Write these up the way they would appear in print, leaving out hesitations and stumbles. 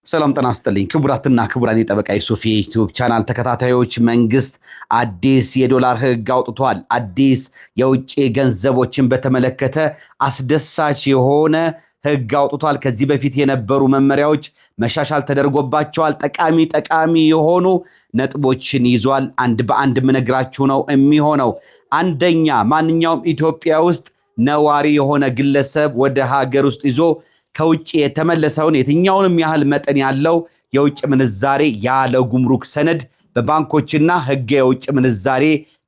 ሰላም ጤና ይስጥልኝ ክቡራትና ክቡራን የጠበቃ ዩሱፍ የዩቲዩብ ቻናል ተከታታዮች፣ መንግስት አዲስ የዶላር ህግ አውጥቷል። አዲስ የውጭ ገንዘቦችን በተመለከተ አስደሳች የሆነ ህግ አውጥቷል። ከዚህ በፊት የነበሩ መመሪያዎች መሻሻል ተደርጎባቸዋል። ጠቃሚ የሆኑ ነጥቦችን ይዟል። አንድ በአንድ ምነግራችሁ ነው የሚሆነው። አንደኛ፣ ማንኛውም ኢትዮጵያ ውስጥ ነዋሪ የሆነ ግለሰብ ወደ ሀገር ውስጥ ይዞ ከውጭ የተመለሰውን የትኛውንም ያህል መጠን ያለው የውጭ ምንዛሬ ያለ ጉምሩክ ሰነድ በባንኮችና ህገ የውጭ ምንዛሬ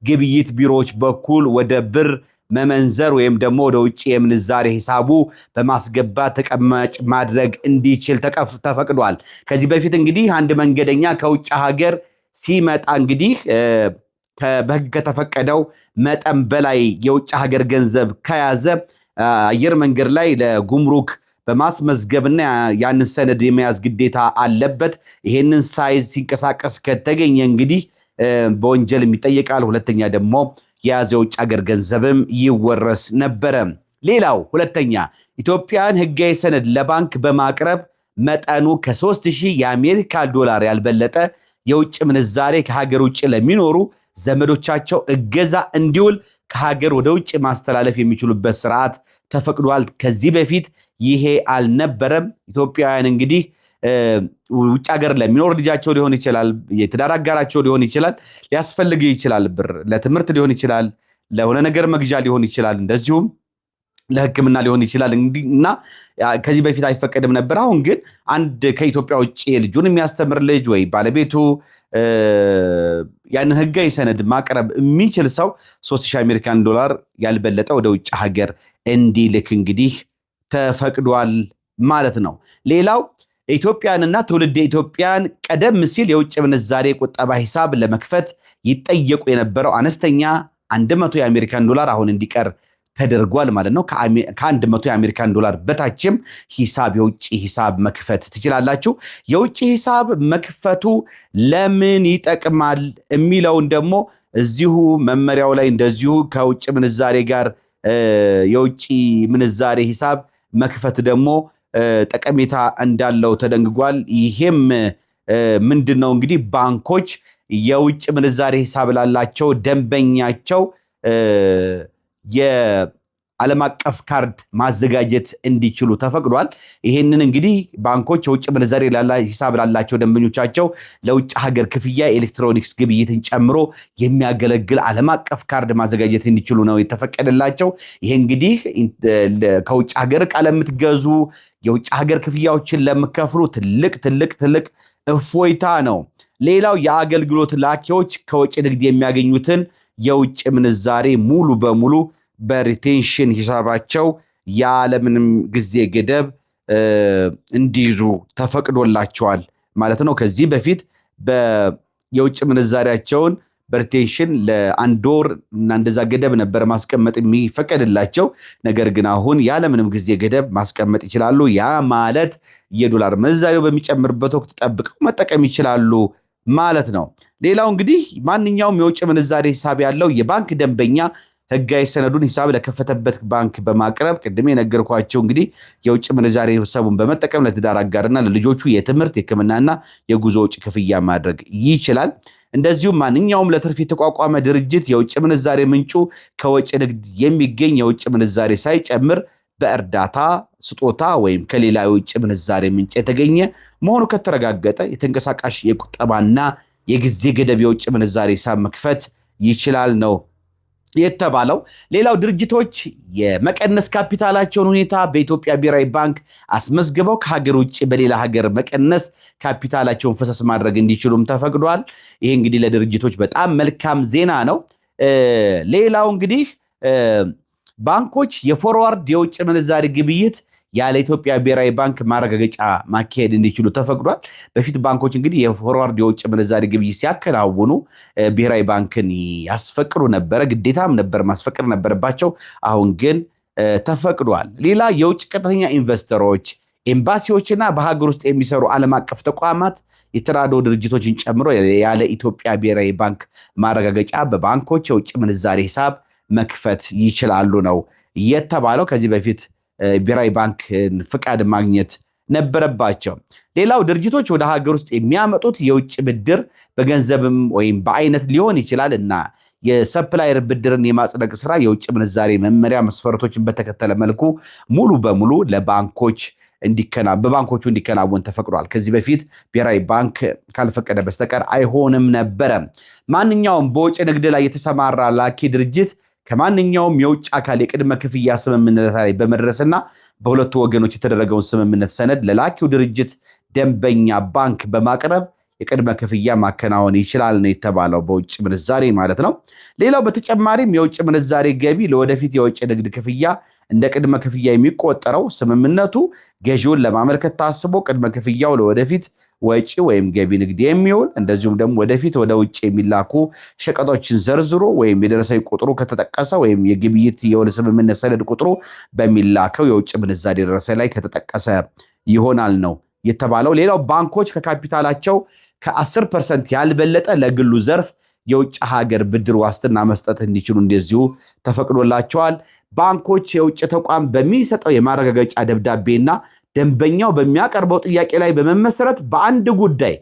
ግብይት ቢሮዎች በኩል ወደ ብር መመንዘር ወይም ደግሞ ወደ ውጭ የምንዛሬ ሂሳቡ በማስገባት ተቀማጭ ማድረግ እንዲችል ተፈቅዷል። ከዚህ በፊት እንግዲህ አንድ መንገደኛ ከውጭ ሀገር ሲመጣ እንግዲህ በህግ ከተፈቀደው መጠን በላይ የውጭ ሀገር ገንዘብ ከያዘ አየር መንገድ ላይ ለጉምሩክ በማስመዝገብና ያንን ሰነድ የመያዝ ግዴታ አለበት። ይሄንን ሳይዝ ሲንቀሳቀስ ከተገኘ እንግዲህ በወንጀል ይጠየቃል። ሁለተኛ ደግሞ የያዘ የውጭ ሀገር ገንዘብም ይወረስ ነበረ። ሌላው ሁለተኛ፣ ኢትዮጵያን ህጋዊ ሰነድ ለባንክ በማቅረብ መጠኑ ከ3000 የአሜሪካ ዶላር ያልበለጠ የውጭ ምንዛሬ ከሀገር ውጭ ለሚኖሩ ዘመዶቻቸው እገዛ እንዲውል ከሀገር ወደ ውጭ ማስተላለፍ የሚችሉበት ስርዓት ተፈቅዷል። ከዚህ በፊት ይሄ አልነበረም። ኢትዮጵያውያን እንግዲህ ውጭ ሀገር ለሚኖር ልጃቸው ሊሆን ይችላል፣ የትዳር አጋራቸው ሊሆን ይችላል፣ ሊያስፈልግ ይችላል፣ ብር ለትምህርት ሊሆን ይችላል፣ ለሆነ ነገር መግዣ ሊሆን ይችላል፣ እንደዚሁም ለሕክምና ሊሆን ይችላል እና ከዚህ በፊት አይፈቀድም ነበር። አሁን ግን አንድ ከኢትዮጵያ ውጭ ልጁን የሚያስተምር ልጅ ወይ ባለቤቱ ያንን ህጋዊ ሰነድ ማቅረብ የሚችል ሰው 3000 አሜሪካን ዶላር ያልበለጠ ወደ ውጭ ሀገር እንዲልክ እንግዲህ ተፈቅዷል ማለት ነው። ሌላው ኢትዮጵያንና ትውልደ ኢትዮጵያን ቀደም ሲል የውጭ ምንዛሬ ቁጠባ ሂሳብ ለመክፈት ይጠየቁ የነበረው አነስተኛ 100 የአሜሪካን ዶላር አሁን እንዲቀር ተደርጓል ማለት ነው። ከ100 የአሜሪካን ዶላር በታችም ሂሳብ የውጭ ሂሳብ መክፈት ትችላላችሁ። የውጭ ሂሳብ መክፈቱ ለምን ይጠቅማል የሚለውን ደግሞ እዚሁ መመሪያው ላይ እንደዚሁ ከውጭ ምንዛሬ ጋር የውጭ ምንዛሬ ሂሳብ መክፈት ደግሞ ጠቀሜታ እንዳለው ተደንግጓል። ይሄም ምንድነው እንግዲህ ባንኮች የውጭ ምንዛሬ ሂሳብ ላላቸው ደንበኛቸው የዓለም አቀፍ ካርድ ማዘጋጀት እንዲችሉ ተፈቅዷል። ይሄንን እንግዲህ ባንኮች የውጭ ምንዛሬ ሂሳብ ላላቸው ደንበኞቻቸው ለውጭ ሀገር ክፍያ ኤሌክትሮኒክስ ግብይትን ጨምሮ የሚያገለግል ዓለም አቀፍ ካርድ ማዘጋጀት እንዲችሉ ነው የተፈቀደላቸው። ይሄ እንግዲህ ከውጭ ሀገር ዕቃ ለምትገዙ የውጭ ሀገር ክፍያዎችን ለምከፍሉ ትልቅ እፎይታ ነው። ሌላው የአገልግሎት ላኪዎች ከወጪ ንግድ የሚያገኙትን የውጭ ምንዛሬ ሙሉ በሙሉ በሪቴንሽን ሂሳባቸው ያለምንም ጊዜ ገደብ እንዲይዙ ተፈቅዶላቸዋል ማለት ነው። ከዚህ በፊት የውጭ ምንዛሬያቸውን በሪቴንሽን ለአንድ ወር እና እንደዛ ገደብ ነበር ማስቀመጥ የሚፈቀድላቸው። ነገር ግን አሁን ያለምንም ጊዜ ገደብ ማስቀመጥ ይችላሉ። ያ ማለት የዶላር ምንዛሬው በሚጨምርበት ወቅት ጠብቀው መጠቀም ይችላሉ ማለት ነው። ሌላው እንግዲህ ማንኛውም የውጭ ምንዛሬ ሂሳብ ያለው የባንክ ደንበኛ ህጋዊ ሰነዱን ሂሳብ ለከፈተበት ባንክ በማቅረብ ቅድም የነገርኳቸው እንግዲህ የውጭ ምንዛሬ ሂሳቡን በመጠቀም ለትዳር አጋርና ለልጆቹ የትምህርት፣ የሕክምናና የጉዞ ወጪ ክፍያ ማድረግ ይችላል። እንደዚሁም ማንኛውም ለትርፍ የተቋቋመ ድርጅት የውጭ ምንዛሬ ምንጩ ከወጪ ንግድ የሚገኝ የውጭ ምንዛሬ ሳይጨምር በእርዳታ ስጦታ ወይም ከሌላ የውጭ ምንዛሬ ምንጭ የተገኘ መሆኑ ከተረጋገጠ የተንቀሳቃሽ የቁጠባና የጊዜ ገደብ የውጭ ምንዛሬ ሂሳብ መክፈት ይችላል ነው የተባለው። ሌላው ድርጅቶች የመቀነስ ካፒታላቸውን ሁኔታ በኢትዮጵያ ብሔራዊ ባንክ አስመዝግበው ከሀገር ውጭ በሌላ ሀገር መቀነስ ካፒታላቸውን ፈሰስ ማድረግ እንዲችሉም ተፈቅዷል። ይሄ እንግዲህ ለድርጅቶች በጣም መልካም ዜና ነው። ሌላው እንግዲህ ባንኮች የፎርዋርድ የውጭ ምንዛሬ ግብይት ያለ ኢትዮጵያ ብሔራዊ ባንክ ማረጋገጫ ማካሄድ እንዲችሉ ተፈቅዷል። በፊት ባንኮች እንግዲህ የፎርዋርድ የውጭ ምንዛሬ ግብይት ሲያከናውኑ ብሔራዊ ባንክን ያስፈቅዱ ነበረ፣ ግዴታም ነበር፣ ማስፈቀድ ነበረባቸው። አሁን ግን ተፈቅዷል። ሌላ የውጭ ቀጥተኛ ኢንቨስተሮች፣ ኤምባሲዎችና በሀገር ውስጥ የሚሰሩ ዓለም አቀፍ ተቋማት የተራድኦ ድርጅቶችን ጨምሮ ያለ ኢትዮጵያ ብሔራዊ ባንክ ማረጋገጫ በባንኮች የውጭ ምንዛሬ ሂሳብ መክፈት ይችላሉ ነው የተባለው። ከዚህ በፊት ብሔራዊ ባንክ ፍቃድ ማግኘት ነበረባቸው። ሌላው ድርጅቶች ወደ ሀገር ውስጥ የሚያመጡት የውጭ ብድር በገንዘብም ወይም በአይነት ሊሆን ይችላል እና የሰፕላየር ብድርን የማጽደቅ ስራ የውጭ ምንዛሬ መመሪያ መስፈርቶችን በተከተለ መልኩ ሙሉ በሙሉ በባንኮቹ እንዲከናወን ተፈቅዷል። ከዚህ በፊት ብሔራዊ ባንክ ካልፈቀደ በስተቀር አይሆንም ነበረ። ማንኛውም በውጭ ንግድ ላይ የተሰማራ ላኪ ድርጅት ከማንኛውም የውጭ አካል የቅድመ ክፍያ ስምምነት ላይ በመድረስና በሁለቱ ወገኖች የተደረገውን ስምምነት ሰነድ ለላኪው ድርጅት ደንበኛ ባንክ በማቅረብ የቅድመ ክፍያ ማከናወን ይችላል ነው የተባለው፣ በውጭ ምንዛሬ ማለት ነው። ሌላው በተጨማሪም የውጭ ምንዛሬ ገቢ ለወደፊት የውጭ ንግድ ክፍያ እንደ ቅድመ ክፍያ የሚቆጠረው ስምምነቱ ገዢውን ለማመልከት ታስቦ ቅድመ ክፍያው ለወደፊት ወጪ ወይም ገቢ ንግድ የሚውል እንደዚሁም ደግሞ ወደፊት ወደ ውጭ የሚላኩ ሸቀጦችን ዘርዝሮ ወይም የደረሰኝ ቁጥሩ ከተጠቀሰ ወይም የግብይት የውል ስምምነት ሰነድ ቁጥሩ በሚላከው የውጭ ምንዛሬ ደረሰኝ ላይ ከተጠቀሰ ይሆናል ነው የተባለው። ሌላው ባንኮች ከካፒታላቸው ከ10% ያልበለጠ ለግሉ ዘርፍ የውጭ ሀገር ብድር ዋስትና መስጠት እንዲችሉ እንደዚሁ ተፈቅዶላቸዋል። ባንኮች የውጭ ተቋም በሚሰጠው የማረጋገጫ ደብዳቤና ደንበኛው በሚያቀርበው ጥያቄ ላይ በመመሰረት በአንድ ጉዳይ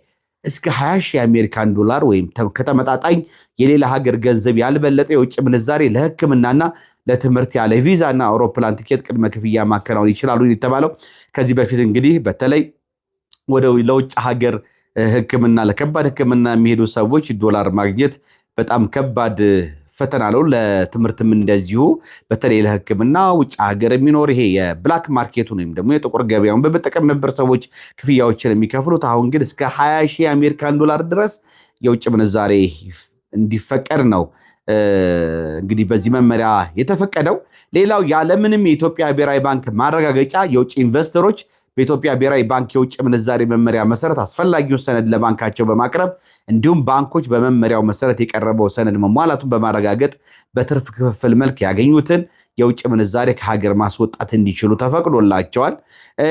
እስከ 20,000 የአሜሪካን ዶላር ወይም ከተመጣጣኝ የሌላ ሀገር ገንዘብ ያልበለጠ የውጭ ምንዛሬ ለሕክምናና ለትምህርት ያለ ቪዛና አውሮፕላን ቲኬት ቅድመ ክፍያ ማከናወን ይችላሉ የተባለው ከዚህ በፊት እንግዲህ በተለይ ለውጭ ሀገር ሕክምና ለከባድ ሕክምና የሚሄዱ ሰዎች ዶላር ማግኘት በጣም ከባድ ፈተና ነው። ለትምህርትም እንደዚሁ በተለይ ለሕክምና ውጭ ሀገር የሚኖር ይሄ የብላክ ማርኬቱን ወይም ደግሞ የጥቁር ገበያውን በመጠቀም ነበር ሰዎች ክፍያዎችን የሚከፍሉት። አሁን ግን እስከ 20,000 የአሜሪካን ዶላር ድረስ የውጭ ምንዛሬ እንዲፈቀድ ነው እንግዲህ በዚህ መመሪያ የተፈቀደው። ሌላው ያለምንም የኢትዮጵያ ብሔራዊ ባንክ ማረጋገጫ የውጭ ኢንቨስተሮች በኢትዮጵያ ብሔራዊ ባንክ የውጭ ምንዛሬ መመሪያ መሰረት አስፈላጊውን ሰነድ ለባንካቸው በማቅረብ እንዲሁም ባንኮች በመመሪያው መሰረት የቀረበው ሰነድ መሟላቱን በማረጋገጥ በትርፍ ክፍፍል መልክ ያገኙትን የውጭ ምንዛሬ ከሀገር ማስወጣት እንዲችሉ ተፈቅዶላቸዋል።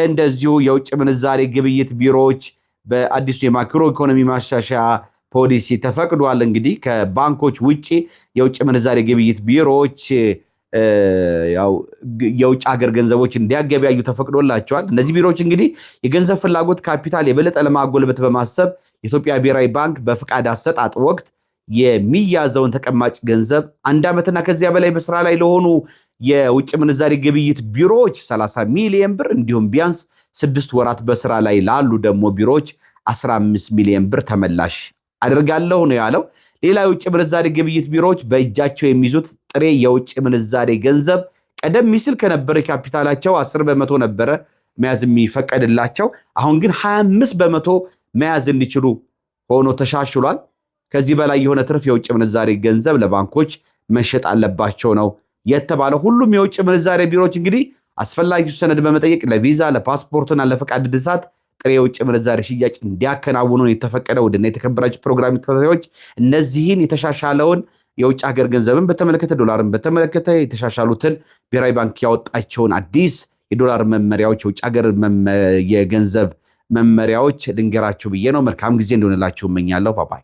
እንደዚሁ የውጭ ምንዛሬ ግብይት ቢሮዎች በአዲሱ የማክሮ ኢኮኖሚ ማሻሻያ ፖሊሲ ተፈቅዷል። እንግዲህ ከባንኮች ውጪ የውጭ ምንዛሬ ግብይት ቢሮዎች የውጭ ሀገር ገንዘቦች እንዲያገበያዩ ተፈቅዶላቸዋል። እነዚህ ቢሮዎች እንግዲህ የገንዘብ ፍላጎት ካፒታል የበለጠ ለማጎልበት በማሰብ የኢትዮጵያ ብሔራዊ ባንክ በፍቃድ አሰጣጥ ወቅት የሚያዘውን ተቀማጭ ገንዘብ 1 ዓመትና ከዚያ በላይ በስራ ላይ ለሆኑ የውጭ ምንዛሬ ግብይት ቢሮዎች 30 ሚሊዮን ብር እንዲሁም ቢያንስ 6 ወራት በስራ ላይ ላሉ ደግሞ ቢሮዎች 15 ሚሊዮን ብር ተመላሽ አድርጋለሁ ነው ያለው። ሌላ የውጭ ምንዛሬ ግብይት ቢሮዎች በእጃቸው የሚይዙት ጥሬ የውጭ ምንዛሬ ገንዘብ ቀደም ሲል ከነበረ ካፒታላቸው 10% ነበረ መያዝ የሚፈቀድላቸው። አሁን ግን 25% መያዝ እንዲችሉ ሆኖ ተሻሽሏል። ከዚህ በላይ የሆነ ትርፍ የውጭ ምንዛሬ ገንዘብ ለባንኮች መሸጥ አለባቸው ነው የተባለው። ሁሉም የውጭ ምንዛሬ ቢሮዎች እንግዲህ አስፈላጊው ሰነድ በመጠየቅ ለቪዛ፣ ለፓስፖርትና ለፈቃድ እድሳት ጥሬ የውጭ ምንዛሬ ሽያጭ እንዲያከናውኑ የተፈቀደው። ውድና የተከበራችሁ ፕሮግራም ተከታታዮች እነዚህን የተሻሻለውን የውጭ ሀገር ገንዘብን በተመለከተ ዶላርን በተመለከተ የተሻሻሉትን ብሔራዊ ባንክ ያወጣቸውን አዲስ የዶላር መመሪያዎች የውጭ ሀገር የገንዘብ መመሪያዎች ልንገራችሁ ብዬ ነው። መልካም ጊዜ እንደሆነላችሁ እመኛለሁ። ባባይ